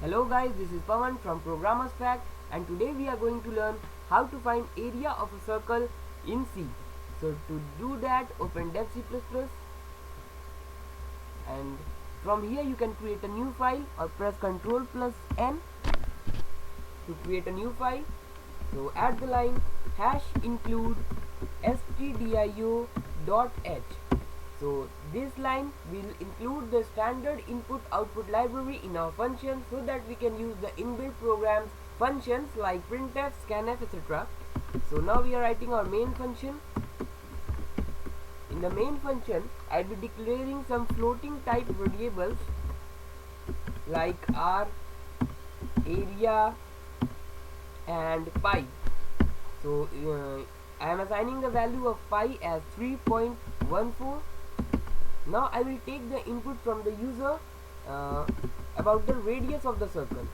Hello guys, this is Pawan from Programmer's Fact, and today we are going to learn how to find area of a circle in C. So to do that, open dev C++ and from here you can create a new file or press Ctrl plus N to create a new file. So add the line #include stdio.h. So this line will include the standard input-output library in our function so that we can use the inbuilt programs functions like printf, scanf, etc. So now we are writing our main function. In the main function, I'll be declaring some floating type variables like r, area, and pi. So I am assigning the value of pi as 3.14. Now I will take the input from the user about the radius of the circle,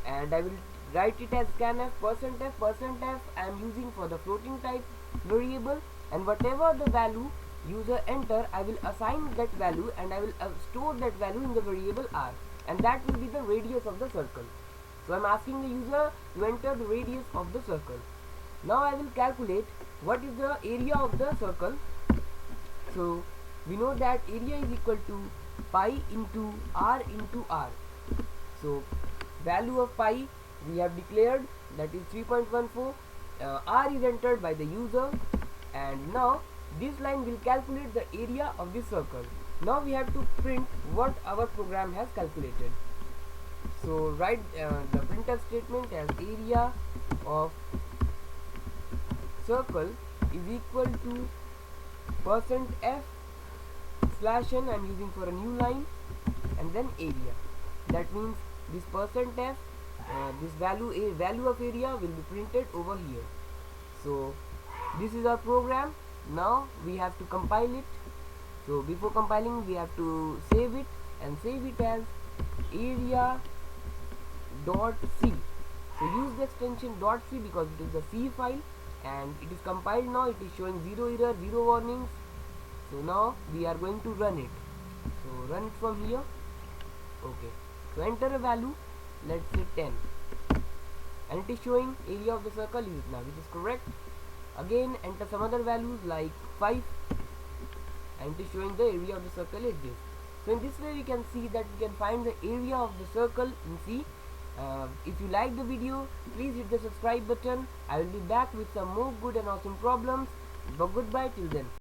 and I will write it as scanf %f. I am using for the floating type variable, and whatever the value user enter, I will assign that value and I will store that value in the variable r, and that will be the radius of the circle. So I am asking the user to enter the radius of the circle. Now I will calculate what is the area of the circle. So we know that area is equal to pi into r. So value of pi we have declared, that is 3.14. R is entered by the user, and now this line will calculate the area of this circle. Now we have to print what our program has calculated. So write the printf statement as area of circle is equal to %f/n. I'm using for a new line, and then area. That means this %f, this value of area will be printed over here. So this is our program. Now we have to compile it. So before compiling, we have to save it, and save it as area.c. So use the extension .c because it is the C file, and it is compiled now. It is showing 0 error, 0 warnings. So now we are going to run it. So run it from here. Okay. So enter a value. Let's say 10, and it is showing area of the circle is now, which is correct. Again enter some other values like 5, and it is showing the area of the circle is this. So in this way we can see that we can find the area of the circle in C. If you like the video, please hit the subscribe button. I will be back with some more good and awesome problems. But goodbye till then.